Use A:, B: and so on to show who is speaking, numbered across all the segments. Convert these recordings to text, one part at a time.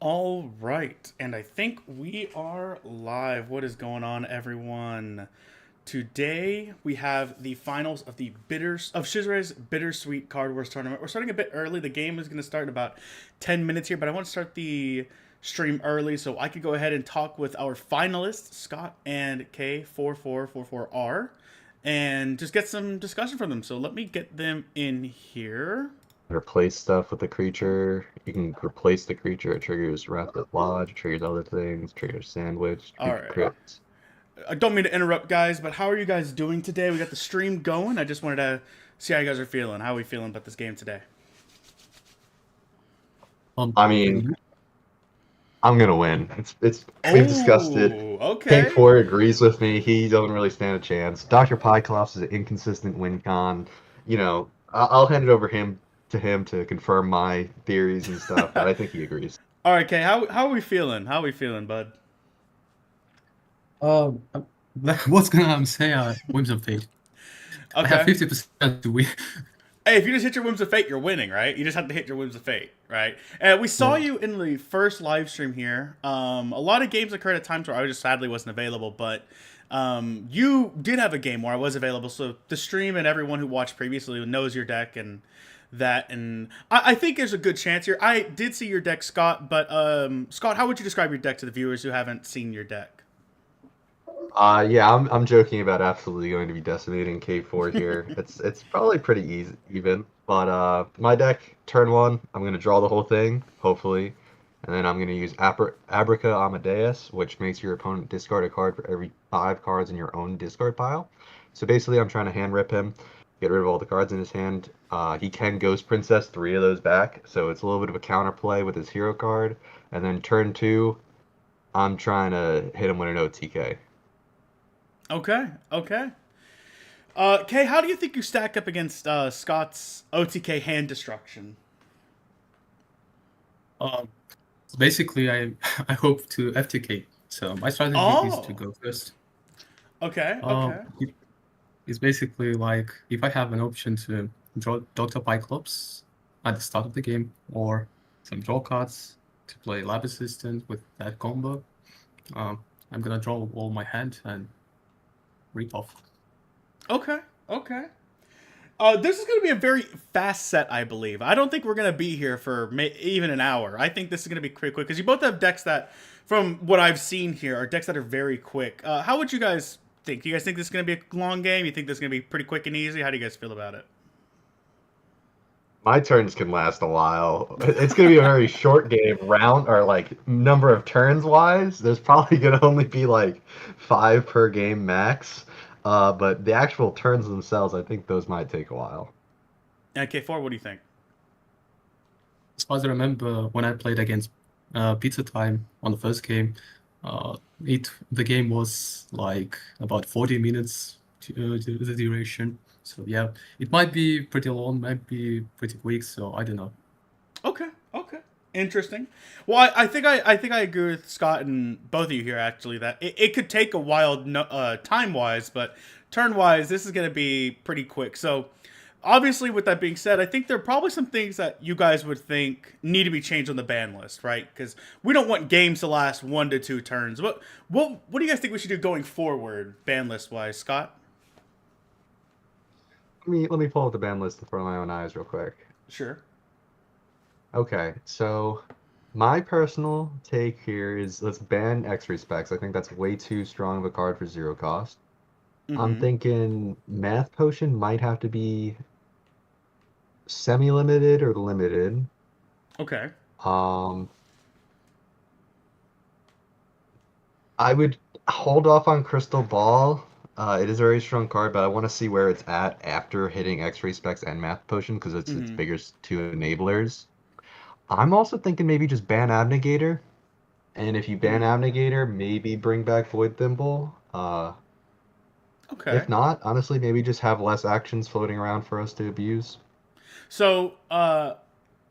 A: All right, and I think we are live. What is going on, everyone? Today we have the finals of the Shizre's Bittersweet Card Wars tournament. We're starting a bit early. The game is going to start in about 10 minutes here, but I want to start the stream early so I could go ahead and talk with our finalists, Scott and K4444R, and just get some discussion from them. So let me get them in here.
B: Replace stuff with the creature. You can replace the creature. It triggers Wrath of Lodge, it triggers other things, triggers Sandwich,
A: All
B: creature
A: right.
B: crit.
A: I don't mean to interrupt, guys, but how are you guys doing today? We got the stream going. I just wanted to see how you guys are feeling. How are we feeling about this game today?
B: I mean,
C: Pretty
B: I'm gonna win. It's we've discussed it.
A: Oh, okay.
B: K4 agrees with me. He doesn't really stand a chance. Dr. Pyclops is an inconsistent win con. I'll hand it over to him to confirm my theories and stuff, but I think he agrees.
A: All right, Kay. How are we feeling? How are we feeling, bud?
C: Um, what's gonna say? Whims of Fate. I have
A: Okay.
C: 50% to win.
A: Hey, if you just hit your whims of fate, you're winning, right? You just have to hit your whims of fate, right? And we saw you in the first live stream here. A lot of games occurred at times where I just sadly wasn't available, but you did have a game where I was available. So the stream and everyone who watched previously knows your deck and that. And I think there's a good chance here. I did see your deck, Scott, but Scott, how would you describe your deck to the viewers who haven't seen your deck?
B: Yeah, I'm joking about absolutely going to be decimating K4 here. It's probably pretty easy even, but my deck turn one, I'm gonna draw the whole thing, hopefully, and then I'm gonna use Abraca Amadeus, which makes your opponent discard a card for every 5 cards in your own discard pile. So basically, I'm trying to hand rip him, get rid of all the cards in his hand. He can Ghost Princess 3 of those back, so it's a little bit of a counterplay with his hero card. And then turn two, I'm trying to hit him with an OTK.
A: Okay, okay. Kay, how do you think you stack up against Scott's OTK hand destruction?
C: Um, Basically, I hope to FTK. So my strategy is to
A: Oh,
C: go first.
A: okay,
C: Um,
A: okay.
C: it- it's basically like if I have an option to draw Dr. Pyclops at the start of the game, or some draw cards to play Lab Assistant with that combo, I'm gonna draw all my hand and rip off.
A: Okay, okay. This is going to be a very fast set, I believe. I don't think we're going to be here for even an hour. I think this is going to be quick because you both have decks that, from what I've seen here, are decks that are very quick. How would you guys think? Do you guys think this is going to be a long game? You think this is going to be pretty quick and easy? How do you guys feel about it?
B: My turns can last a while. It's going to be a very short game, round or like number of turns wise. There's probably going to only be like 5 per game max. But the actual turns themselves, I think those might take a while.
A: And K4, what do you think?
C: As far as I remember, when I played against Pizza Time on the first game, the game was like about 40 minutes to the duration. So yeah, it might be pretty long, might be pretty quick. So I don't know.
A: Okay, okay. Interesting. Well, I think I agree with Scott and both of you here actually that it could take a while time wise, but turn wise, this is going to be pretty quick. So obviously, with that being said, I think there are probably some things that you guys would think need to be changed on the ban list, right? Because we don't want games to last 1 to 2 turns. What do you guys think we should do going forward, ban list wise, Scott?
B: Let me pull up the ban list in front of my own eyes real quick.
A: Sure.
B: Okay, so my personal take here is let's ban X-ray specs. I think that's way too strong of a card for 0 cost. I'm
A: Mm-hmm.
B: thinking Math Potion might have to be semi-limited or limited.
A: Okay.
B: Um, I would hold off on Crystal Ball. It is a very strong card, but I want to see where it's at after hitting X-ray specs and Math Potion because it's
A: Mm-hmm.
B: bigger two enablers. I'm also thinking maybe just ban Abnegator, and if you ban
A: Mm-hmm.
B: Abnegator, maybe bring back Void Thimble.
A: Okay.
B: If not, honestly, maybe just have less actions floating around for us to abuse.
A: So, I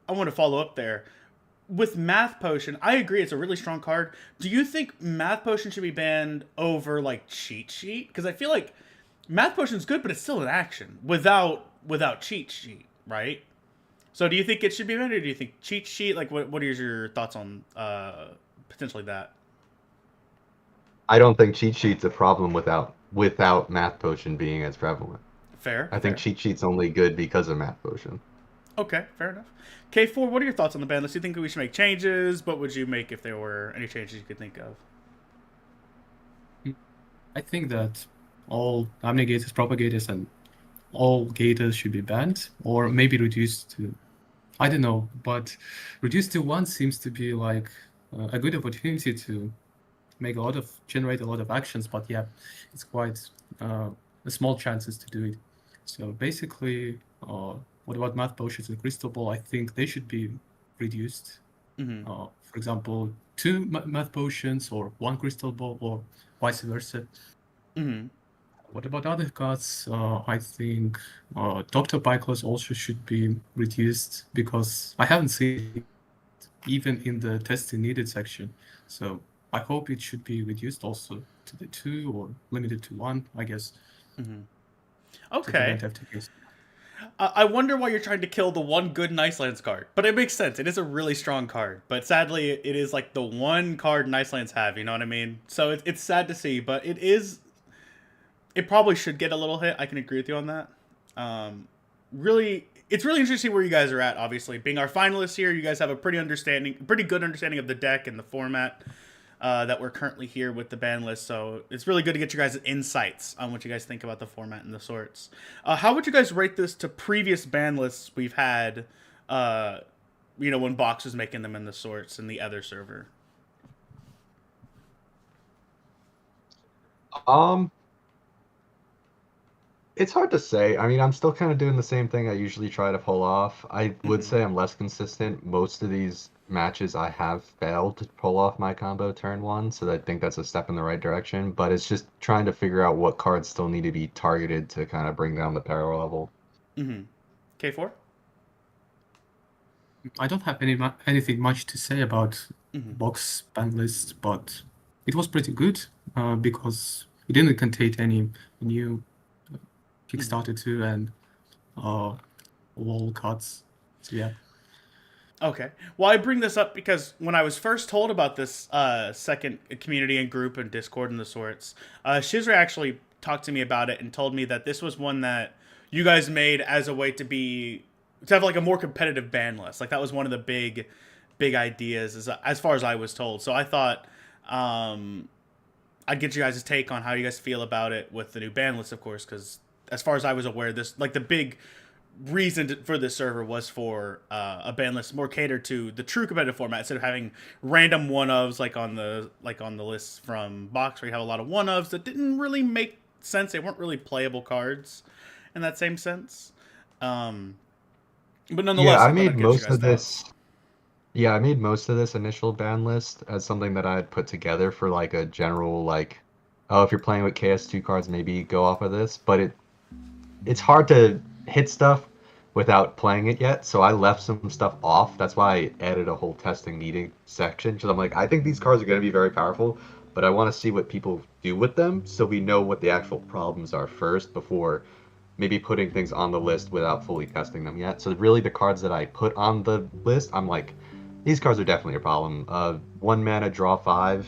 A: want to follow up there. With Math Potion, I agree it's a really strong card. Do you think Math Potion should be banned over like Cheat Sheet? Because I feel like Math Potion's good, but it's still an action without Cheat Sheet, right? So do you think it should be banned, or do you think cheat sheet? Like, what are your thoughts on potentially that?
B: I don't think cheat sheet's a problem without math potion being as prevalent.
A: Fair,
B: I think
A: fair.
B: cheat sheet's only good because of math potion.
A: Okay, fair enough. K4, what are your thoughts on the ban list? Do you think we should make changes? What would you make if there were any changes you could think of?
C: I think that all omnigators, propagators, and all gators should be banned, or maybe reduced to, I don't know, but reduced to one seems to be like a good opportunity to generate a lot of actions, but yeah, it's quite a small chances to do it. So basically, what about math potions and crystal ball? I think they should be reduced.
A: Mm-hmm.
C: For example, two math potions or one crystal ball, or vice versa.
A: Mm-hmm.
C: What about other cards? I think Dr. Pyclos also should be reduced because I haven't seen it even in the testing needed section. So I hope it should be reduced also to the 2 or limited to 1, I guess, to
A: Okay.
C: prevent FTKs.
A: I wonder why you're trying to kill the one good Nice Lands card, but it makes sense. It is a really strong card, but sadly, it is like the one card Nice Lands have. You know what I mean? So it's sad to see, but it is. It probably should get a little hit. I can agree with you on that. Really, it's really interesting where you guys are at. Obviously, being our finalists here, you guys have a pretty good understanding of the deck and the format that we're currently here with the ban list. So it's really good to get your guys' insights on what you guys think about the format and the sorts. How would you guys rate this to previous ban lists we've had? When Box was making them in the sorts and the other server.
B: Um, it's hard to say. I mean, I'm still kind of doing the same thing I usually try to pull off. I would say I'm less consistent. Most of these matches I have failed to pull off my combo turn one, so I think that's a step in the right direction. But it's just trying to figure out what cards still need to be targeted to kind of bring down the power level.
A: Mm-hmm. K4.
C: I don't have anything much to say about
A: Mm-hmm.
C: Box ban list, but it was pretty good because it didn't contain any new Kickstarter 2 and wall cards. So yeah.
A: Okay. Well, I bring this up because when I was first told about this second community and group and Discord and the sorts, Shizra actually talked to me about it and told me that this was one that you guys made as a way to have like a more competitive ban list. Like that was one of the big ideas as far as I was told. So I thought I'd get you guys' take on how you guys feel about it with the new ban list, of course, because as far as I was aware, this like the big reason for this server was for a ban list more catered to the true competitive format instead of having random one ofs like on the list from Box where you have a lot of one ofs that didn't really make sense. They weren't really playable cards in that same sense. But nonetheless,
B: Yeah,
A: I thought I'd get you guys' thoughts.
B: I made most of this initial ban list as something that I had put together for like a general like, oh, if you're playing with KS2 cards, maybe go off of this. But it's hard to hit stuff without playing it yet, so I left some stuff off. That's why I added a whole testing meeting section, because I'm like, I think these cards are going to be very powerful, but I want to see what people do with them so we know what the actual problems are first before maybe putting things on the list without fully testing them yet. So really the cards that I put on the list, I'm like, these cards are definitely a problem. 1 mana, draw 5,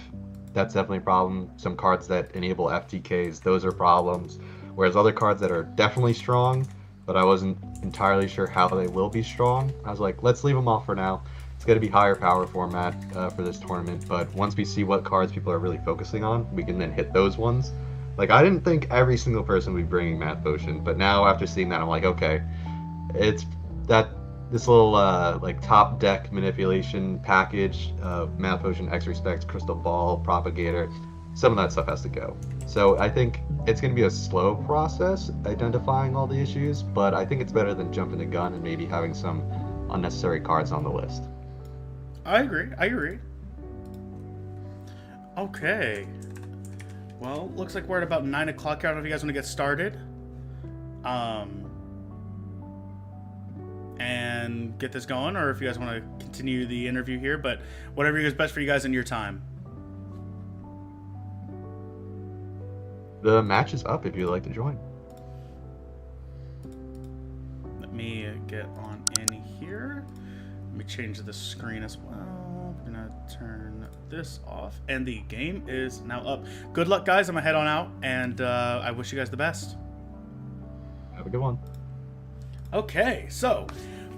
B: that's definitely a problem. Some cards that enable FTKs, those are problems. Whereas other cards that are definitely strong, but I wasn't entirely sure how they will be strong, I was like, let's leave them off for now. It's going to be higher power format for this tournament, but once we see what cards people are really focusing on, we can then hit those ones. Like, I didn't think every single person would be bringing Math Potion, but now after seeing that, I'm like, okay, it's that this little like top deck manipulation package of Math Potion, X Respect, Crystal Ball, Propagator, some of that stuff has to go. So I think it's going to be a slow process identifying all the issues, but I think it's better than jumping the gun and maybe having some unnecessary cards on the list.
A: I agree. Okay. Well, looks like we're at about 9 o'clock here. I don't know if you guys want to get started. And get this going, or if you guys want to continue the interview here, but whatever is best for you guys in your time.
B: The match is up if you'd like to join.
A: Let me get on in here. Let me change the screen as well. I'm gonna turn this off, and the game is now up. Good luck, guys. I'm gonna head on out, and I wish you guys the best.
B: Have a good one.
A: Okay, so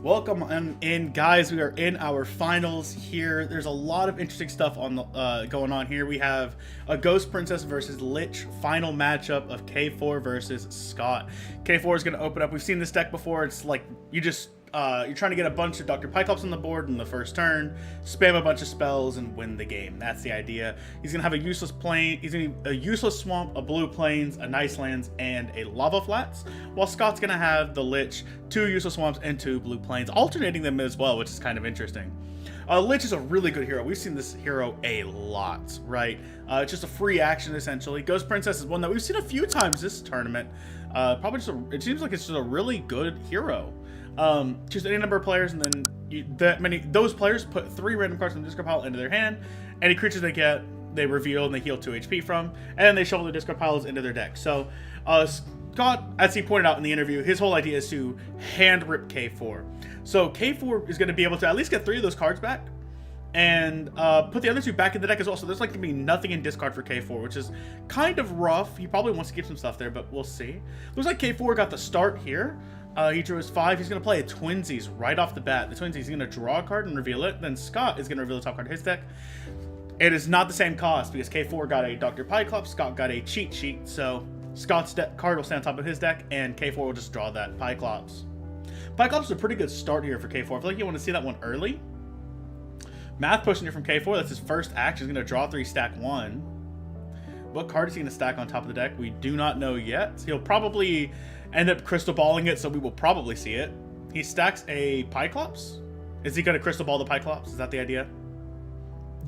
A: welcome in, guys. We are in our finals here. There's a lot of interesting stuff on the going on here. We have a Ghost Princess versus Lich final matchup of K4 versus Scott. K4 is going to open up. We've seen this deck before. It's like you just you're trying to get a bunch of Dr. Pyclops on the board in the first turn, spam a bunch of spells, and win the game. That's the idea. He's going to have a useless plane. He's going to have a useless swamp, a blue plains, a nice lands, and a lava flats. While Scott's going to have the Lich, 2 useless swamps, and 2 blue plains, alternating them as well, which is kind of interesting. Lich is a really good hero. We've seen this hero a lot, right? It's just a free action, essentially. Ghost Princess is one that we've seen a few times this tournament. Probably just it seems like it's just a really good hero. Choose any number of players, and then those players put 3 random cards from the discard pile into their hand. Any creatures they get, they reveal and they heal 2 HP from, and then they shuffle the discard piles into their deck. So Scott, as he pointed out in the interview, his whole idea is to hand rip K4. So K4 is going to be able to at least get 3 of those cards back, and put the other 2 back in the deck as well. So there's like going to be nothing in discard for K4, which is kind of rough. He probably wants to keep some stuff there, but we'll see. Looks like K4 got the start here. He drew his 5. He's going to play a Twinsies right off the bat. The Twinsies, he's going to draw a card and reveal it. Then Scott is going to reveal the top card of his deck. It is not the same cost because K4 got a Dr. Pyclops, Scott got a cheat sheet. So Scott's card will stay on top of his deck, and K4 will just draw that Pyclops. Pyclops is a pretty good start here for K4. I feel like you want to see that one early. Math Potion here from K4. That's his first action. He's going to draw 3, stack 1. What card is he going to stack on top of the deck? We do not know yet. He'll probably end up crystal balling it, so we will probably see it. He stacks a Pyclops. Is he going to crystal ball the Pyclops? Is that the idea?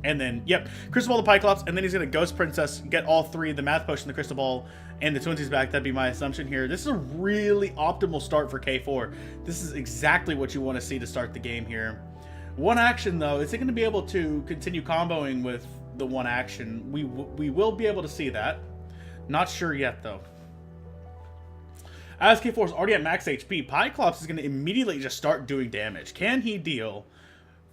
A: And then, yep, crystal ball the Pyclops, and then he's going to Ghost Princess, get all 3, the Math Potion, the crystal ball, and the Twinsies back. That'd be my assumption here. This is a really optimal start for K4. This is exactly what you want to see to start the game here. One action, though, is he going to be able to continue comboing with the one action? We will be able to see that. Not sure yet, though. As K4 is already at max HP, Pyclops is going to immediately just start doing damage. Can he deal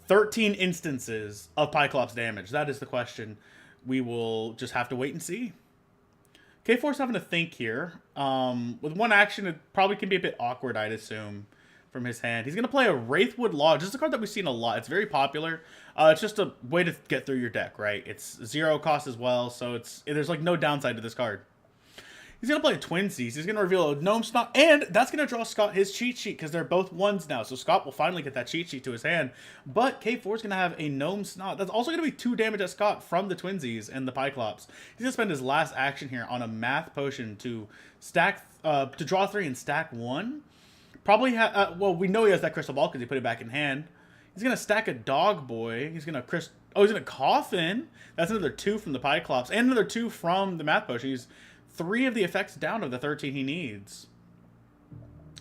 A: 13 instances of Pyclops damage? That is the question. We will just have to wait and see. K4 is having to think here. With one action, it probably can be a bit awkward, I'd assume, from his hand. He's going to play a Wraithwood Lodge. This is a card that we've seen a lot. It's very popular. It's just a way to get through your deck, right? It's 0 cost as well, so there's like no downside to this card. He's going to play Twinsies. He's going to reveal a Gnome Snot, and that's going to draw Scott his cheat sheet because they're both 1s now. So Scott will finally get that cheat sheet to his hand. But K4 is going to have a Gnome Snot. That's also going to be 2 damage at Scott from the Twinsies and the Pyclops. He's going to spend his last action here on a Math Potion to stack, to draw 3 and stack 1. Probably, well, we know he has that Crystal Ball because he put it back in hand. He's going to stack a Dog Boy. He's going to he's going to Coffin. That's another 2 from the Pyclops and another 2 from the Math Potion. He's 3 of the effects down of the 13 he needs.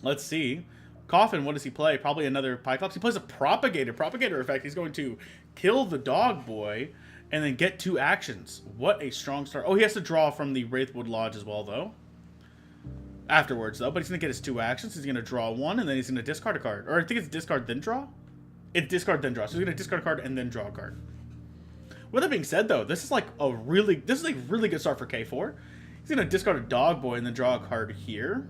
A: Let's see. Coffin, what does he play? Probably another Pyclops. He plays a Propagator. Propagator effect. He's going to kill the Dog Boy and then get 2 actions. What a strong start. Oh, he has to draw from the Wraithwood Lodge as well, though. Afterwards, though. But he's going to get his 2 actions. He's going to draw 1, and then he's going to discard a card. Or I think it's discard, then draw? It's discard, then draw. So he's going to discard a card and then draw a card. With that being said, though, this is like a really good start for K4. He's going to discard a Dog Boy and then draw a card here.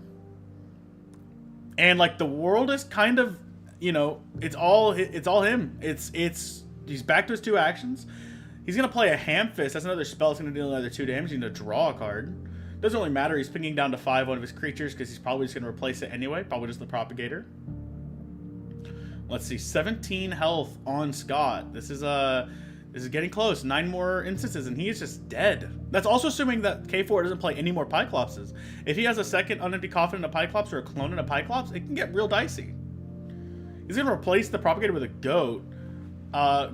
A: And, like, the world is kind of, you know, it's all him. He's back to his 2 actions. He's going to play a Ham Fist. That's another spell. It's going to deal another 2 damage. He's going to draw a card. Doesn't really matter. He's picking down to 5 one of his creatures because he's probably just going to replace it anyway. Probably just the Propagator. Let's see. 17 health on Scott. This is getting close. 9 more instances, and he is just dead. That's also assuming that K4 doesn't play any more Pyclopses. If he has a second Unempty Coffin in a Pyclops or a clone in a Pyclops, it can get real dicey. He's going to replace the Propagator with a Goat.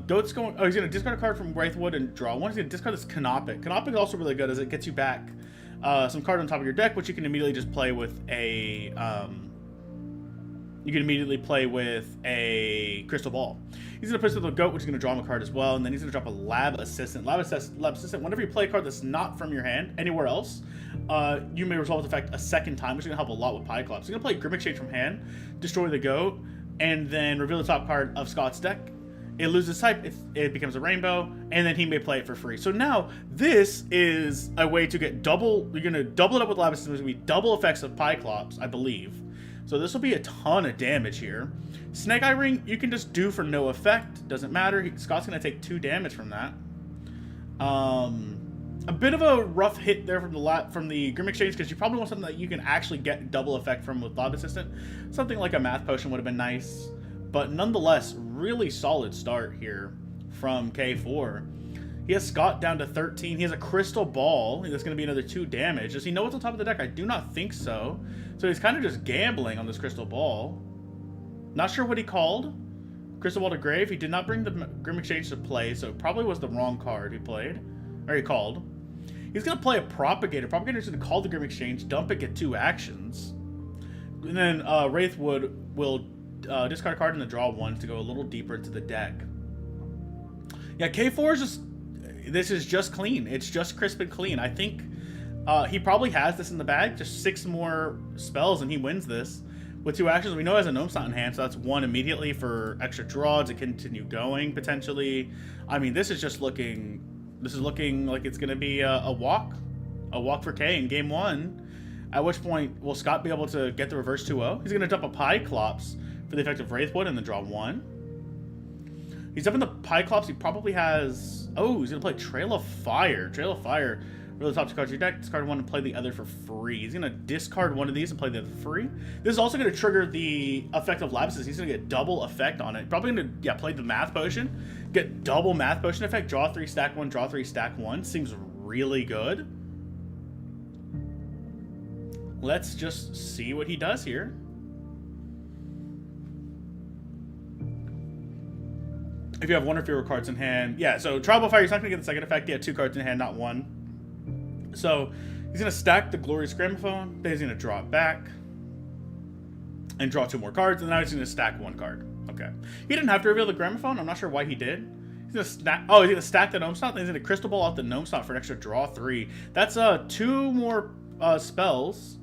A: Goat's going... Oh, he's going to discard a card from Wraithwood and draw 1. He's going to discard this Canopic. Canopic is also really good as it gets you back some card on top of your deck, which you can immediately just play with a... you can immediately play with a Crystal Ball. He's going to put with a Goat, which is going to draw him a card as well, and then he's going to drop a Lab Assistant. Lab Assistant, whenever you play a card that's not from your hand, anywhere else, you may resolve its effect a second time, which is going to help a lot with Pyclops. He's going to play Grim Exchange from hand, destroy the Goat, and then reveal the top card of Scott's deck. It loses type, it becomes a rainbow, and then he may play it for free. So now, this is a way to get double, you're going to double it up with Lava Systems, it's going to be double effects of Pyclops, I believe. So this will be a ton of damage here. Snake Eye Ring, you can just do for no effect, doesn't matter. Scott's going to take 2 damage from that. A bit of a rough hit there from the Grim Exchange, because you probably want something that you can actually get double effect from with Lava Assistant. Something like a Math Potion would have been nice. But nonetheless, really solid start here from K4. He has Scott down to 13. He has a Crystal Ball. That's going to be another 2 damage. Does he know what's on top of the deck? I do not think so. So he's kind of just gambling on this Crystal Ball. Not sure what he called. Crystal Ball to grave. He did not bring the Grim Exchange to play, so it probably was the wrong card he played. Or he called. He's going to play a Propagator. Propagator's going to call the Grim Exchange, dump it, get 2 actions. And then Wraithwood will discard a card and then draw 1 to go a little deeper into the deck. Yeah, K4 is just... This is just clean. It's just crisp and clean. I think he probably has this in the bag. Just 6 more spells and he wins this. With 2 actions, we know he has a Gnome Slot in hand, so that's 1 immediately for extra draw to continue going, potentially. I mean, this is just looking... This is looking like it's going to be a walk. A walk for K in game 1. At which point, will Scott be able to get the reverse 2-0? He's going to dump a Pyclops for the effect of Wraithwood and then draw 1. He's up in the Pyclops. He probably has... Oh, he's going to play Trail of Fire. Trail of Fire. Really top 2 cards of your deck. Discard 1 and play the other for free. He's going to discard 1 of these and play the other for free. This is also going to trigger the effect of Lapses. He's going to get double effect on it. Probably going to, yeah, play the Math Potion. Get double Math Potion effect. Draw 3, stack 1, draw 3, stack 1. Seems really good. Let's just see what he does here. If you have 1 or fewer cards in hand. Yeah, so Tribal Fire, he's not going to get the second effect. He had 2 cards in hand, not 1. So he's going to stack the Glorious Gramophone. Then he's going to draw it back. And draw 2 more cards. And now he's going to stack 1 card. Okay. He didn't have to reveal the Gramophone. I'm not sure why he did. He's going to stack... Oh, he's going to stack the Gnome Slot. Then he's going to Crystal Ball out the Gnome Slot for an extra draw 3. That's 2 more spells.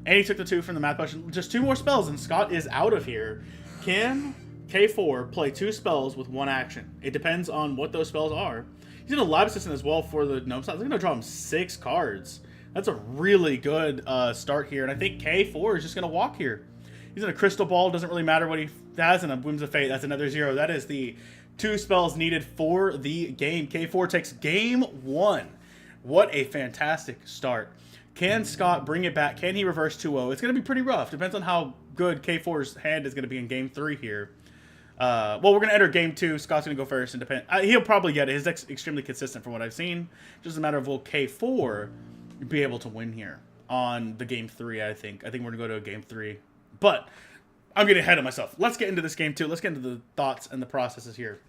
A: And he took the 2 from the Math Potion. Just 2 more spells and Scott is out of here. Can K4 play 2 spells with 1 action? It depends on what those spells are. He's going to Lab Assistant as well for the Gnome Slot. He's going to draw him 6 cards. That's a really good start here. And I think K4 is just going to walk here. He's in a Crystal Ball. Doesn't really matter what he has. And a Whims of Fate. That's another 0. That is the 2 spells needed for the game. K4 takes game 1. What a fantastic start. Can Scott bring it back? Can he reverse 2-0? It's going to be pretty rough. Depends on how good K4's hand is going to be in game 3 here. Well, we're going to enter game 2. Scott's going to go first. And he'll probably get it. His deck's extremely consistent from what I've seen. Just a matter of will K4 be able to win here on the game 3, I think. I think we're going to go to a game 3. But I'm getting ahead of myself. Let's get into this game 2. Let's get into the thoughts and the processes here.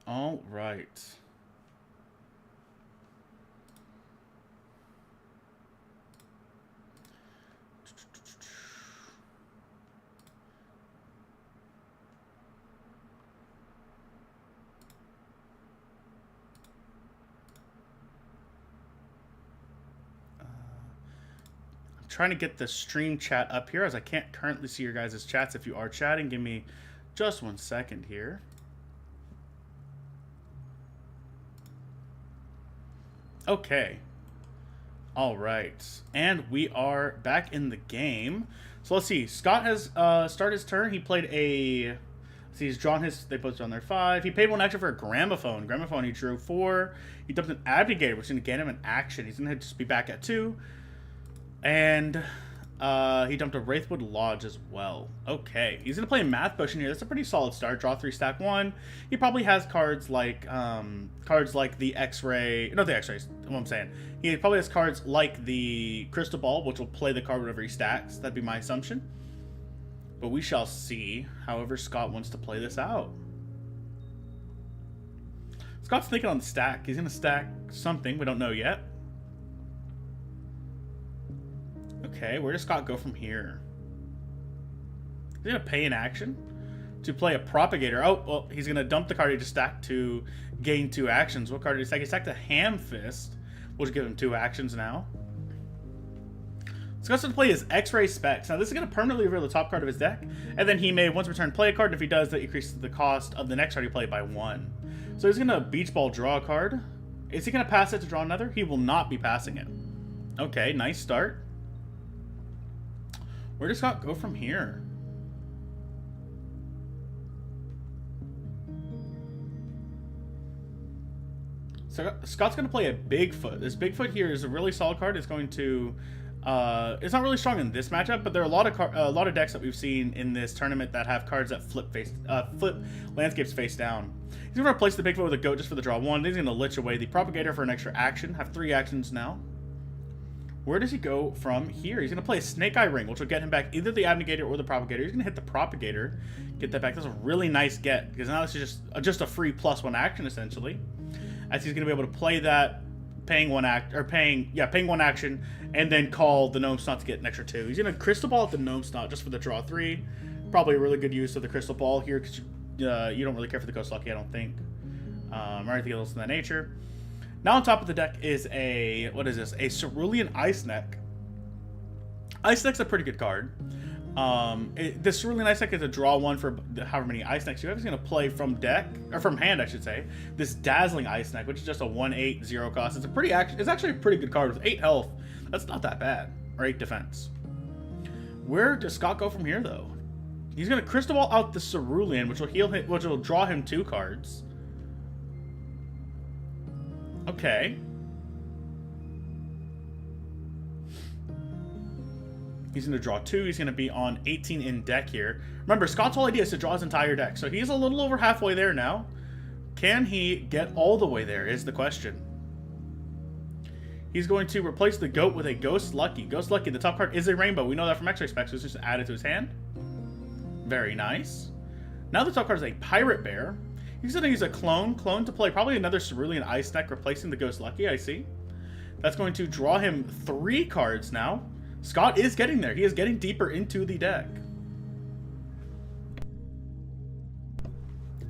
A: All right. I'm trying to get the stream chat up here as I can't currently see your guys' chats. If you are chatting, give me just 1 second here. Okay. All right. And we are back in the game. So let's see. Scott has started his turn. He played a... See, he's drawn his... They both drawn their 5. He paid 1 action for a Gramophone. Gramophone, he drew 4. He dumped an Abnegator, which is going to gain him an action. He's going to just be back at 2. And he dumped a Wraithwood Lodge as well. Okay. He's going to play a Math Potion here. That's a pretty solid start. Draw 3, stack 1. He probably has cards like the X-Ray... Not the X-Rays, what I'm saying. He probably has cards like the Crystal Ball, which will play the card whenever he stacks. That'd be my assumption. But we shall see however Scott wants to play this out. Scott's thinking on the stack. He's going to stack something. We don't know yet. Okay, where does Scott go from here? He's going to pay an action to play a Propagator. Oh, well, he's going to dump the card he just stacked to gain 2 actions. What card did he stack? He stacked a Ham Fist, which will give him 2 actions now. Scott's going to play his X-Ray Specs. Now, this is going to permanently reveal the top card of his deck, and then he may once per turn play a card, and if he does, that increases the cost of the next card he played by 1. So he's going to Beach Ball draw a card. Is he going to pass it to draw another? He will not be passing it. Okay, nice start. Where does Scott go from here? So Scott's going to play a Bigfoot. This Bigfoot here is a really solid card. It's going to... it's not really strong in this matchup, but there are a lot of decks that we've seen in this tournament that have cards that flip landscapes face down. He's going to replace the Bigfoot with a goat just for the draw 1. Then he's going to lich away the propagator for an extra action. Have 3 actions now. Where does he go from here? He's going to play a Snake Eye Ring, which will get him back either the abnegator or the propagator. He's going to hit the propagator, get that back. That's a really nice get, because now this is just a free +1 action essentially. As he's going to be able to play that, paying one action, and then call the Gnome Snot to get an extra 2. He's going to Crystal Ball at the Gnome Snot just for the draw 3. Probably a really good use of the Crystal Ball here, because you don't really care for the Ghost Lucky, I don't think, or anything else in that nature. Now on top of the deck is a, what is this? A Cerulean Ice Neck. Ice Neck's a pretty good card. The Cerulean Ice Neck is a draw 1 for however many Ice Necks you have. He's going to play from deck, or from hand I should say, this Dazzling Ice Neck, which is just a 1/8 0 cost. It's actually a pretty good card with 8 health. That's not that bad, or 8 defense. Where does Scott go from here though? He's going to Crystal Ball out the Cerulean, which will draw him 2 cards. Okay. He's going to draw 2. He's going to be on 18 in deck here. Remember, Scott's whole idea is to draw his entire deck. So he's a little over halfway there now. Can he get all the way there is the question. He's going to replace the goat with a Ghost Lucky. Ghost Lucky, the top card is a rainbow. We know that from X-Ray Specs. So it's just added to his hand. Very nice. Now the top card is a Pirate Bear. He's going to use a clone to play probably another Cerulean Ice Neck, replacing the Ghost Lucky, I see. That's going to draw him 3 cards now. Scott is getting there. He is getting deeper into the deck.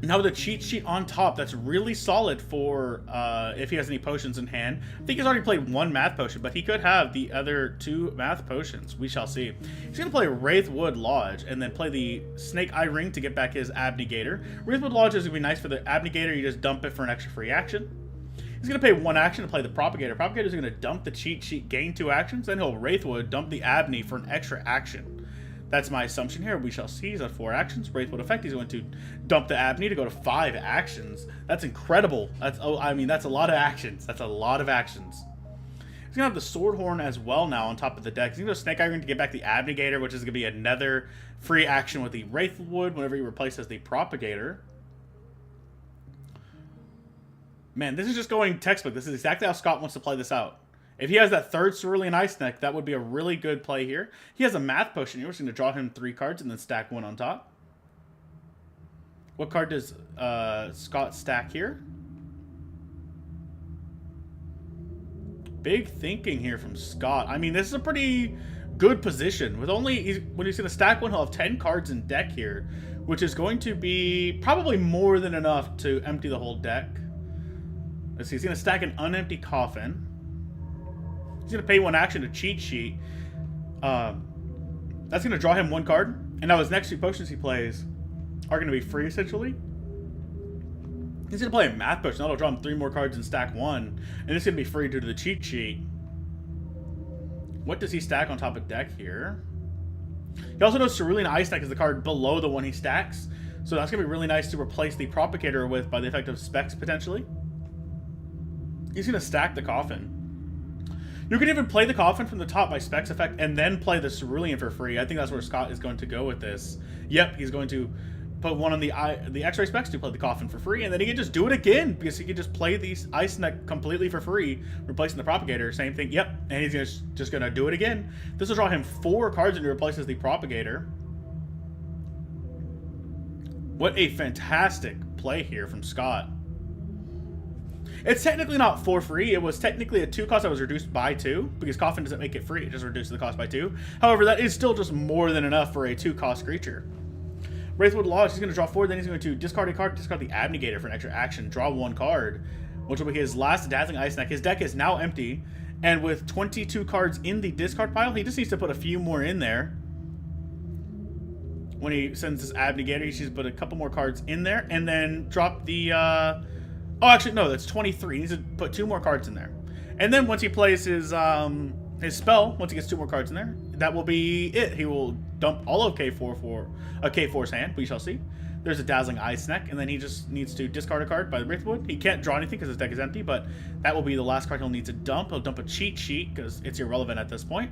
A: Now with a cheat sheet on top, that's really solid for if he has any potions in hand. I think he's already played 1 Math Potion, but he could have the other 2 Math Potions. We shall see. He's going to play Wraithwood Lodge and then play the Snake Eye Ring to get back his Abnegator. Wraithwood Lodge is going to be nice for the Abnegator. You just dump it for an extra free action. He's going to pay 1 action to play the Propagator. Propagator is going to dump the cheat sheet, gain 2 actions. Then he'll Wraithwood, dump the Abney for an extra action. That's my assumption here. We shall see. He's at 4 actions. Wraithwood effect. He's going to dump the Abney to go to 5 actions. That's incredible. That's a lot of actions. That's a lot of actions. He's going to have the Sword Horn as well now on top of the deck. He's going to go Snake Eye Ring to get back the Abnegator, which is going to be another free action with the Wraithwood whenever he replaces the Propagator. Man, this is just going textbook. This is exactly how Scott wants to play this out. If he has that 3rd Cerulean Ice Neck, that would be a really good play here. He has a Math Potion here, which is going to draw him 3 cards and then stack 1 on top. What card does Scott stack here? Big thinking here from Scott. I mean, this is a pretty good position. With when he's going to stack 1, he'll have 10 cards in deck here, which is going to be probably more than enough to empty the whole deck. Let's see, he's going to stack an Unempty Coffin. He's going to pay 1 action to cheat sheet. That's going to draw him 1 card. And now his next 2 potions he plays are going to be free, essentially. He's going to play a Math Potion. That'll draw him 3 more cards and stack 1. And it's going to be free due to the cheat sheet. What does he stack on top of deck here? He also knows Cerulean Ice Neck is the card below the one he stacks. So that's going to be really nice to replace the Propagator with by the effect of Specs, potentially. He's going to stack the Coffin. You can even play the Coffin from the top by Specs effect and then play the Cerulean for free. I think that's where Scott is going to go with this. Yep, he's going to put 1 on the X-Ray Specs to play the Coffin for free, and then he can just do it again because he can just play these Ice Neck completely for free, replacing the Propagator. Same thing. Yep, and he's just going to do it again. This will draw him 4 cards and he replaces the Propagator. What a fantastic play here from Scott. It's technically not for free. It was technically a 2 cost that was reduced by 2 because Coffin doesn't make it free. It just reduces the cost by 2. However, that is still just more than enough for a 2 cost creature. Wraithwood Lodge, he's going to draw 4. Then he's going to discard a card, discard the Abnegator for an extra action, draw 1 card, which will be his last Dazzling Ice Neck. His deck is now empty, And with 22 cards in the discard pile, he just needs to put a few more in there. When he sends this Abnegator, he needs to put a couple more cards in there, and then drop the, oh, actually, no, that's 23. He needs to put 2 more cards in there. And then once he plays his spell, once he gets 2 more cards in there, that will be it. He will dump all of K4's hand. We shall see. There's a Dazzling Ice Neck, and then he just needs to discard a card by the Wraithwood. He can't draw anything because his deck is empty, but that will be the last card he'll need to dump. He'll dump a cheat sheet because it's irrelevant at this point.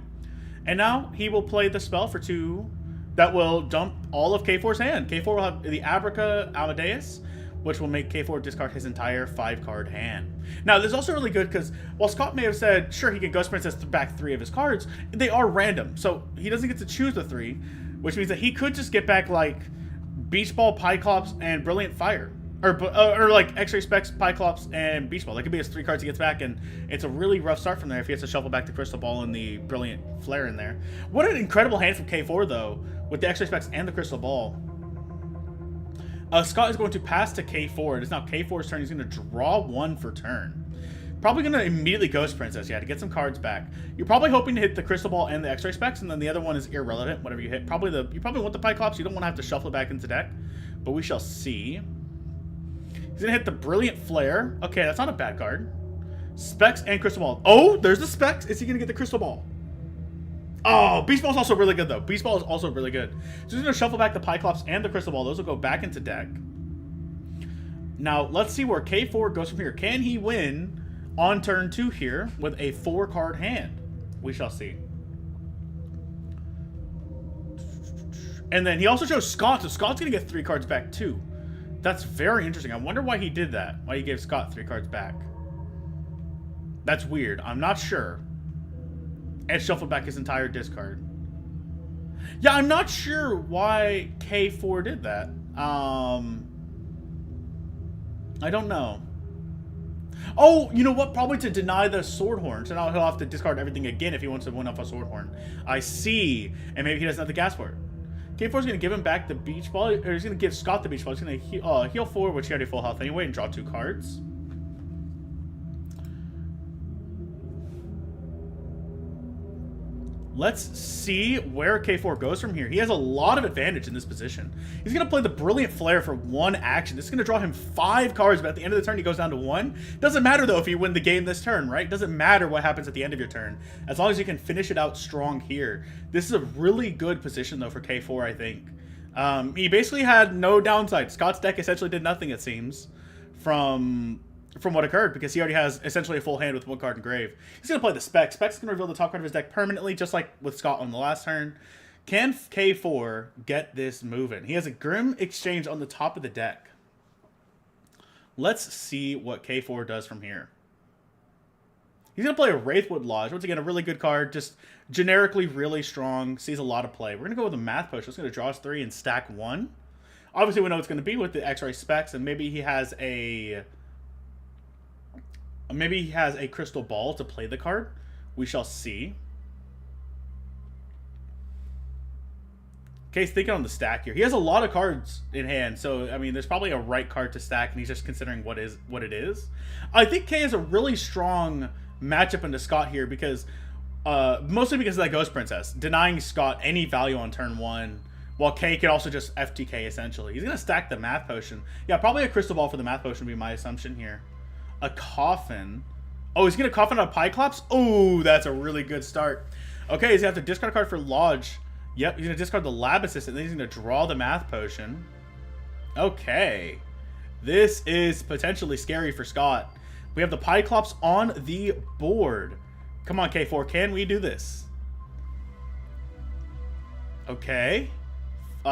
A: And now he will play the spell for 2 that will dump all of K4's hand. K4 will have the Abraca Amadeus, which will make K4 discard his entire 5-card hand. Now, this is also really good because while Scott may have said, sure, he can Ghost Princess back 3 of his cards, they are random. So he doesn't get to choose the 3, which means that he could just get back, like, Beach Ball, Pyclops, and Brilliant Fire. Or like X-Ray Specs, Pyclops, and Beach Ball. That could be his 3 cards he gets back, and it's a really rough start from there if he has to shuffle back the Crystal Ball and the Brilliant Flare in there. What an incredible hand from K4, though, with the X-Ray Specs and the Crystal Ball. Scott is going to pass to K4. It is now K4's turn. He's going to draw 1 for turn. Probably going to immediately Ghost Princess, yeah, to get some cards back. You're probably hoping to hit the Crystal Ball and the X-Ray Specs, and then the other one is irrelevant, whatever you hit. You probably want the Pyclops. You don't want to have to shuffle it back into deck, but we shall see. He's going to hit the Brilliant Flare. Okay, that's not a bad card. Specs and Crystal Ball. Oh, there's the Specs. Is he going to get the Crystal Ball? Oh, Beast Ball is also really good, though. Beast Ball is also really good. So he's going to shuffle back the Pyclops and the Crystal Ball. Those will go back into deck. Now, let's see where K4 goes from here. Can he win on turn 2 here with a 4-card hand? We shall see. And then he also shows Scott, so Scott's going to get 3 cards back, too. That's very interesting. I wonder why he did that. Why he gave Scott 3 cards back. That's weird. I'm not sure. And shuffled back his entire discard. Yeah, I'm not sure why K4 did that. I don't know. Oh, you know what? Probably to deny the Sword Horn. So now he'll have to discard everything again if he wants to win off a Sword Horn. I see. And maybe he doesn't have the gas for it. K4's going to give him back the Beach Ball. Or he's going to give Scott the Beach Ball. He's going to heal 4, which he already full health anyway, and draw 2 cards. Let's see where K4 goes from here. He has a lot of advantage in this position. He's going to play the Brilliant Flare for 1 action. This is going to draw him 5 cards, but at the end of the turn, he goes down to 1. Doesn't matter, though, if you win the game this turn, right? Doesn't matter what happens at the end of your turn, as long as you can finish it out strong here. This is a really good position, though, for K4, I think. He basically had no downside. Scott's deck essentially did nothing, it seems, from what occurred, because he already has essentially a full hand with 1 card engraved. He's going to play the Specs. Specs is going to reveal the top card of his deck permanently, just like with Scott on the last turn. Can K4 get this moving? He has a Grim Exchange on the top of the deck. Let's see what K4 does from here. He's going to play a Wraithwood Lodge. Once again, a really good card, just generically really strong, sees a lot of play. We're going to go with a Math Potion. It's going to draw us 3 and stack 1. Obviously, we know it's going to be with the X-Ray Specs, and maybe he has a... Maybe he has a Crystal Ball to play the card. We shall see. Okay, he's thinking on the stack here. He has a lot of cards in hand, so, I mean, there's probably a right card to stack, and he's just considering what it is. I think K is a really strong matchup into Scott here, because, mostly because of that Ghost Princess, denying Scott any value on turn 1, while K can also just FTK, essentially. He's going to stack the Math Potion. Yeah, probably a Crystal Ball for the Math Potion would be my assumption here. A Coffin. Oh, he's going to Coffin on a Pyclops? Oh, that's a really good start. Okay, he's going to have to discard a card for Lodge. Yep, he's going to discard the Lab Assistant. Then he's going to draw the Math Potion. Okay. This is potentially scary for Scott. We have the Pyclops on the board. Come on, K4. Can we do this? Okay.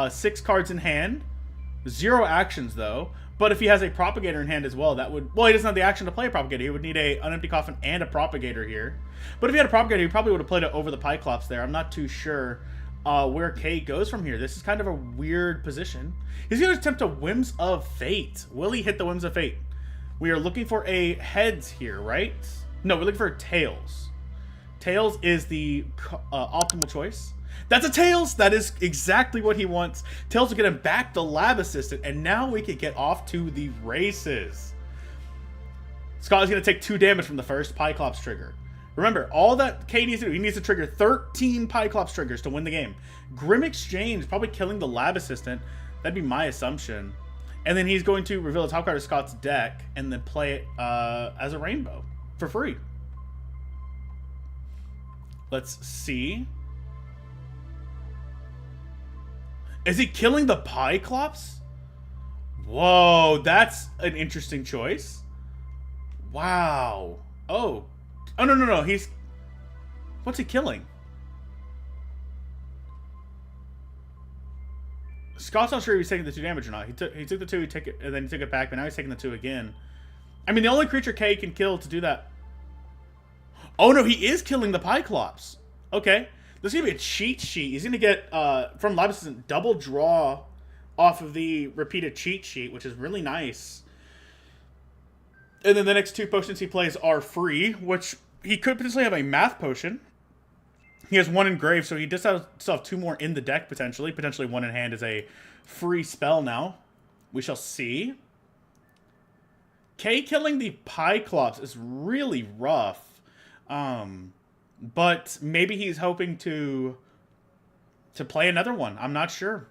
A: 6 cards in hand. 0 actions, though. But if he has a Propagator in hand as well, that would... Well, he doesn't have the action to play a Propagator. He would need an Unempty Coffin and a Propagator here. But if he had a Propagator, he probably would have played it over the Pyclops there. I'm not too sure where K goes from here. This is kind of a weird position. He's going to attempt a Whims of Fate. Will he hit the Whims of Fate? We are looking for a Heads here, right? No, we're looking for Tails. Tails is the optimal choice. That's a Tails! That is exactly what he wants. Tails will get him back the Lab Assistant, and now we can get off to the races. Scott is going to take 2 damage from the first Pyclops trigger. Remember, all that K needs to do, he needs to trigger 13 Pyclops triggers to win the game. Grim Exchange, probably killing the Lab Assistant. That'd be my assumption. And then he's going to reveal the top card of Scott's deck and then play it as a rainbow for free. Let's see. Is he killing the Pyclops? Whoa, that's an interesting choice. Wow. Oh. Oh, no. He's... What's he killing? Scott's not sure if he's taking the 2 damage or not. He took the 2, and then he took it back, but now he's taking the 2 again. I mean, the only creature K can kill to do that... Oh, no, he is killing the Pyclops. Okay. This is going to be a cheat sheet. He's going to get, from Lab Assistant, double draw off of the repeated cheat sheet, which is really nice. And then the next 2 potions he plays are free, which he could potentially have a Math Potion. He has 1 engraved, so he does still have 2 more in the deck, potentially. Potentially 1 in hand is a free spell now. We shall see. K killing the Pyclops is really rough. But maybe he's hoping to play another one. I'm not sure.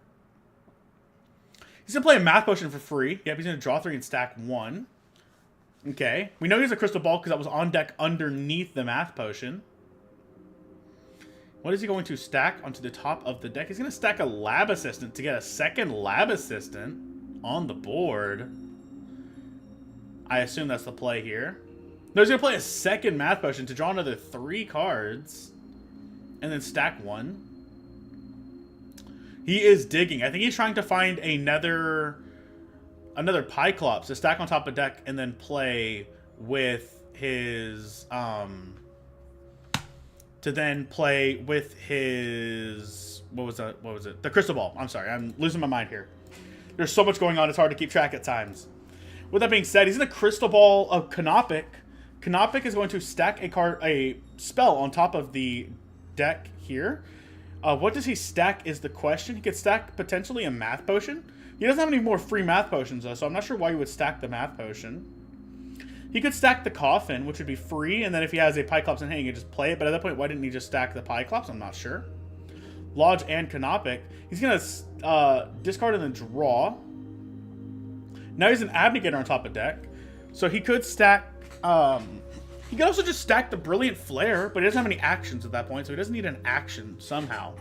A: He's going to play a Math Potion for free. Yep, he's going to draw 3 and stack 1. Okay. We know he has a Crystal Ball because that was on deck underneath the Math Potion. What is he going to stack onto the top of the deck? He's going to stack a Lab Assistant to get a second Lab Assistant on the board. I assume that's the play here. No, he's going to play a second Math Potion to draw another 3 cards. And then stack 1. He is digging. I think he's trying to find another Pyclops to stack on top of deck and then play with his... to then play with his... What was it? The Crystal Ball. I'm sorry. I'm losing my mind here. There's so much going on, it's hard to keep track at times. With that being said, he's in a Crystal Ball of Canopic. Canopic is going to stack a spell on top of the deck here. What does he stack is the question. He could stack potentially a Math Potion. He doesn't have any more free Math Potions, though, so I'm not sure why he would stack the Math Potion. He could stack the Coffin, which would be free, and then if he has a Pyclops in hand, he could just play it. But at that point, why didn't he just stack the Pyclops? I'm not sure. Lodge and Canopic. He's going to discard and then draw. Now he's an Abnegator on top of deck. So he could stack... he could also just stack the Brilliant Flare, but he doesn't have any actions at that point, so he doesn't need an action somehow.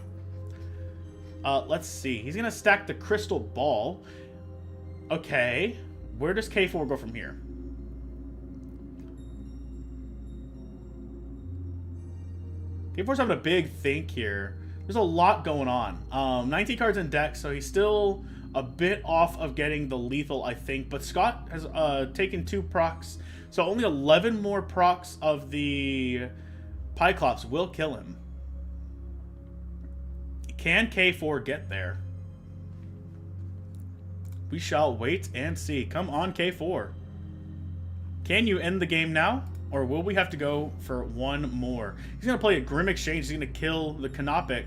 A: Let's see. He's going to stack the Crystal Ball. Okay. Where does K4 go from here? K4's having a big think here. There's a lot going on. 19 cards in deck, so he's still a bit off of getting the lethal, I think. But Scott has taken 2 procs, so only 11 more procs of the Pyclops will kill him. Can K4 get there? We shall wait and see. Come on, K4. Can you end the game now? Or will we have to go for 1 more? He's going to play a Grim Exchange. He's going to kill the Canopic.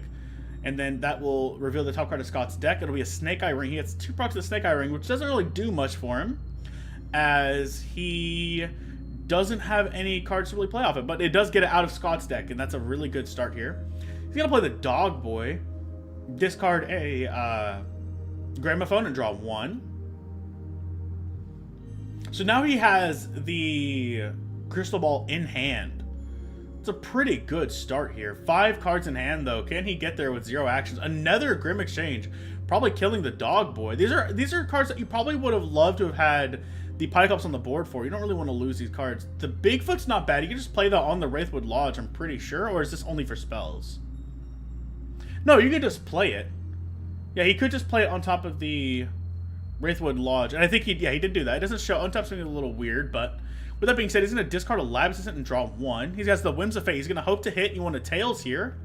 A: And then that will reveal the top card of Scott's deck. It'll be a Snake Eye Ring. He has 2 procs of the Snake Eye Ring, which doesn't really do much for him, as he doesn't have any cards to really play off it. But it does get it out of Scott's deck, and that's a really good start here. He's going to play the Dog Boy. Discard a Gramophone and draw 1. So now he has the Crystal Ball in hand. It's a pretty good start here. 5 cards in hand, though. Can he get there with 0 actions? Another Grim Exchange. Probably killing the Dog Boy. These are cards that you probably would have loved to have had the Pyclops on the board for. You don't really want to lose these cards. The Bigfoot's not bad. You can just play that on the Wraithwood Lodge, I'm pretty sure. Or is this only for spells? No, you can just play it. Yeah, he could just play it on top of the Wraithwood Lodge. And I think he did do that. It doesn't show. Untap's something a little weird, but with that being said, he's going to discard a Lab Assistant and draw 1. He has the Whims of Fate. He's going to hope to hit. You want a Tails here.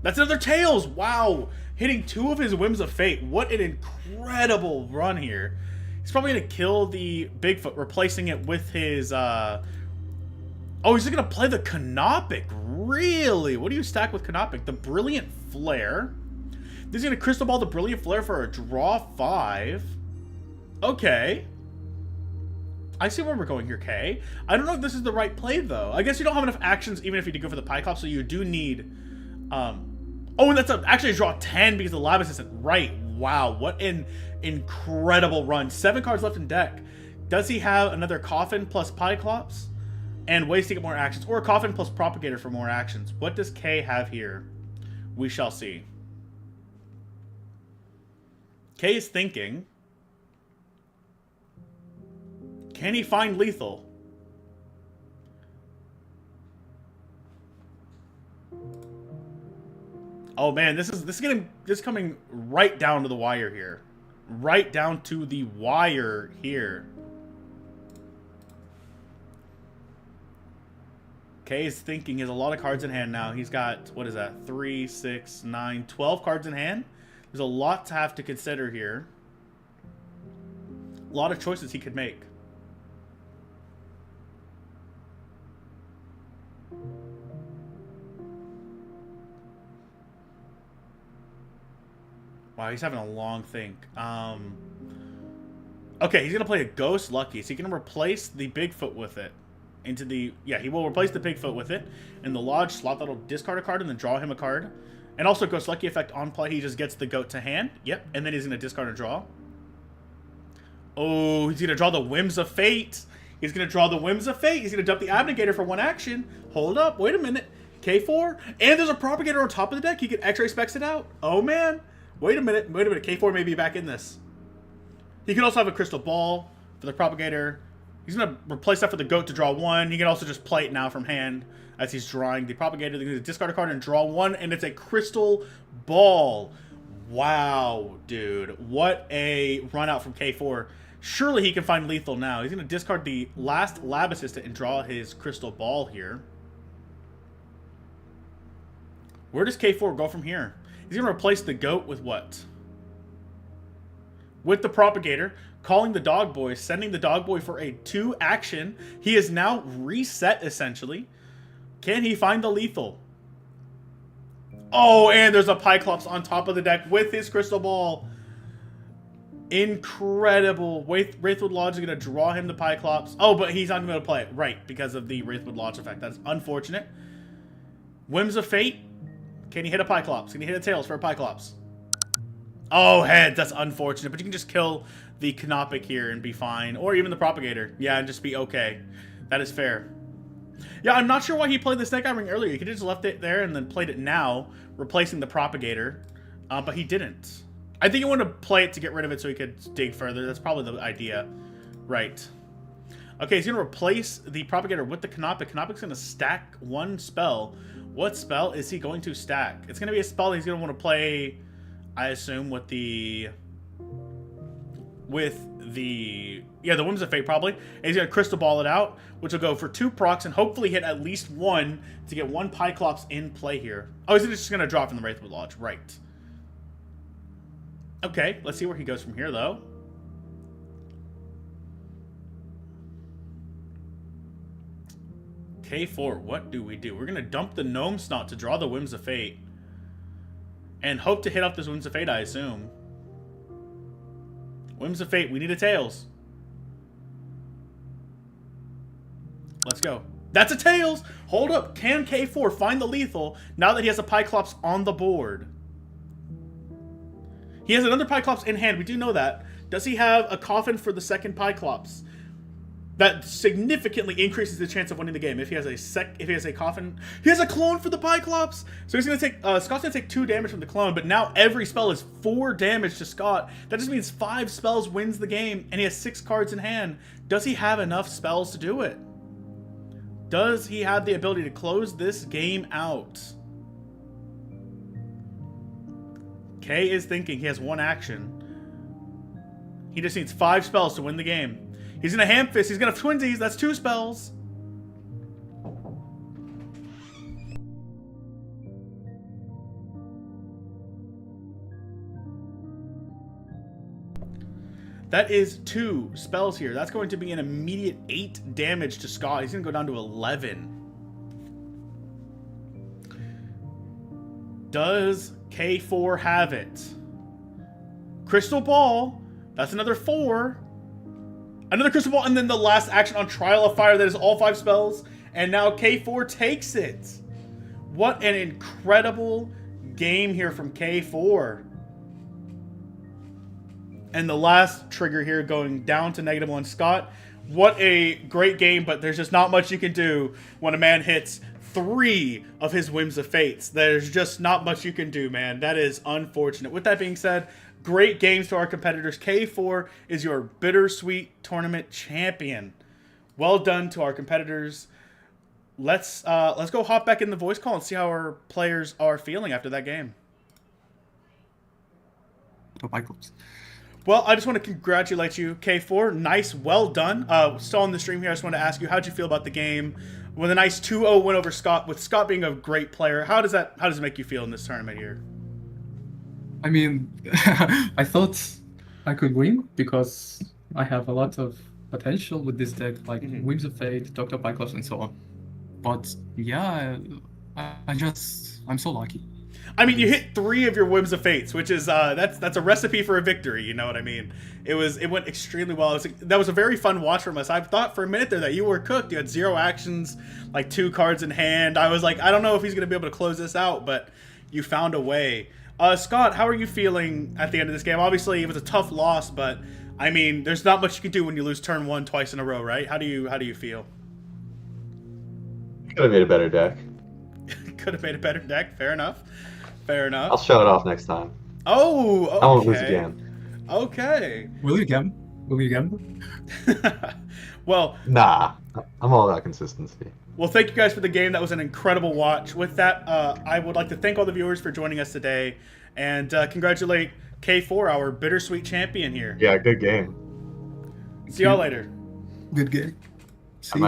A: That's another Tails! Wow! Hitting 2 of his Whims of Fate. What an incredible run here. He's probably going to kill the Bigfoot, replacing it with his... Oh, he's going to play the Canopic. Really? What do you stack with Canopic? The Brilliant Flare. This is going to Crystal Ball the Brilliant Flare for a draw 5. Okay. I see where we're going here, Kay. I don't know if this is the right play, though. I guess you don't have enough actions, even if you do go for the Pyclops, so you do need... Oh, and that's actually a draw 10 because the Lab Assistant. Right. Wow. What an incredible run. 7 cards left in deck. Does he have another Coffin plus Pyclops? And ways to get more actions. Or a Coffin plus Propagator for more actions. What does K have here? We shall see. K is thinking. Can he find lethal? Oh man, this is coming right down to the wire here. Right down to the wire here. Kay is thinking. He has a lot of cards in hand now. He's got, what is that? 3, 6, 9, 12 cards in hand. There's a lot to have to consider here. A lot of choices he could make. Wow, he's having a long think. Okay, he's going to play a Ghost Lucky. So he's going to replace the Bigfoot with it. Yeah, he will replace the Bigfoot with it. In the Lodge slot, that'll discard a card and then draw him a card. And also Ghost Lucky effect on play, he just gets the goat to hand. Yep, and then he's going to discard and draw. Oh, he's going to draw the Whims of Fate. He's going to draw the Whims of Fate. He's going to dump the Abnegator for 1 action. Hold up, wait a minute. K4, and there's a Propagator on top of the deck. He can X-Ray Specs it out. Oh, man. Wait a minute. K4 may be back in this. He can also have a Crystal Ball for the Propagator. He's going to replace that for the Goat to draw 1. He can also just play it now from hand as he's drawing the Propagator. He's going to discard a card and draw 1, and it's a Crystal Ball. Wow, dude. What a run out from K4. Surely he can find lethal now. He's going to discard the last Lab Assistant and draw his Crystal Ball here. Where does K4 go from here? He's going to replace the Goat with what? With the Propagator, calling the Dog Boy, sending the Dog Boy for a 2 action. He is now reset, essentially. Can he find the lethal? Oh, and there's a Pyclops on top of the deck with his Crystal Ball. Incredible. Wraithwood Lodge is going to draw him the Pyclops. Oh, but he's not going to be able to play it. Right, because of the Wraithwood Lodge effect. That's unfortunate. Whims of Fate. Can he hit a Pyclops? Can he hit a Tails for a Pyclops? Oh, heads. That's unfortunate. But you can just kill the Canopic here and be fine. Or even the Propagator. Yeah, and just be okay. That is fair. Yeah, I'm not sure why he played the Snake Eye Ring earlier. He could have just left it there and then played it now, replacing the Propagator. But he didn't. I think he wanted to play it to get rid of it so he could dig further. That's probably the idea. Right. Okay, he's going to replace the Propagator with the Canopic. Canopic's going to stack 1 spell. What spell is he going to stack? It's going to be a spell he's going to want to play, I assume, with the... Yeah, the Whims of Fate, probably. And he's going to Crystal Ball it out, which will go for 2 procs and hopefully hit at least 1 to get 1 Pyclops in play here. Oh, he's just going to drop from the Wraithwood Lodge. Right. Okay, let's see where he goes from here, though. K4, what do we do? We're going to dump the Gnome Snot to draw the Whims of Fate. And hope to hit up this Whims of Fate, I assume. Whims of Fate, we need a Tails. Let's go. That's a Tails! Hold up, can K4 find the lethal now that he has a Pyclops on the board? He has another Pyclops in hand, we do know that. Does he have a Coffin for the second Pyclops? That significantly increases the chance of winning the game. If he has a Coffin, he has a clone for the Pyclops. So he's gonna take Scott's gonna take 2 damage from the clone, but now every spell is 4 damage to Scott. That just means 5 spells wins the game, and he has 6 cards in hand. Does he have enough spells to do it? Does he have the ability to close this game out? K is thinking. He has 1 action. He just needs 5 spells to win the game. He's gonna Ham Fist. He's gonna Twinsies. That's 2 spells. That is 2 spells here. That's going to be an immediate 8 damage to Scott. He's gonna go down to 11. Does K4 have it? Crystal Ball. That's another 4. Another Crystal Ball, and then the last action on Trial of Fire. That is all 5 spells. And now K4 takes it. What an incredible game here from K4. And the last trigger here going down to -1. Scott, what a great game, but there's just not much you can do when a man hits 3 of his Whims of Fates. There's just not much you can do, man. That is unfortunate. With that being said, great games to our competitors. K4 is your Bittersweet Tournament champion. Well done to our competitors. Let's go hop back in the voice call and see how our players are feeling after that game. Well, I just want to congratulate you, K4. Nice, well done. Still on the stream here, I just want to ask you, how'd you feel about the game? With a nice 2-0 win over Scott, with Scott being a great player, how does it make you feel in this tournament here?
C: I mean, I thought I could win because I have a lot of potential with this deck, like Whims of Fate, Dr. Pyclops, and so on. But yeah, I'm so lucky.
A: I mean, you hit 3 of your Whims of Fates, which is that's a recipe for a victory. You know what I mean? It went extremely well. That was a very fun watch from us. I thought for a minute there that you were cooked. You had 0 actions, like 2 cards in hand. I was like, I don't know if he's gonna be able to close this out, but you found a way. Scott, how are you feeling at the end of this game? Obviously, it was a tough loss, but I mean, there's not much you can do when you lose turn 1 twice in a row, right? How do you feel?
B: Could have made a better deck.
A: Could have made a better deck. Fair enough. Fair enough.
B: I'll show it off next time.
A: Oh, okay.
B: I won't lose again.
A: Okay.
C: Will you gamble? Will you gamble?
A: Well,
B: Nah, I'm all about consistency.
A: Well, thank you guys for the game. That was an incredible watch. With that, I would like to thank all the viewers for joining us today, and congratulate K4, our Bittersweet champion here.
B: Yeah, good game.
A: See y'all later.
C: Good game. See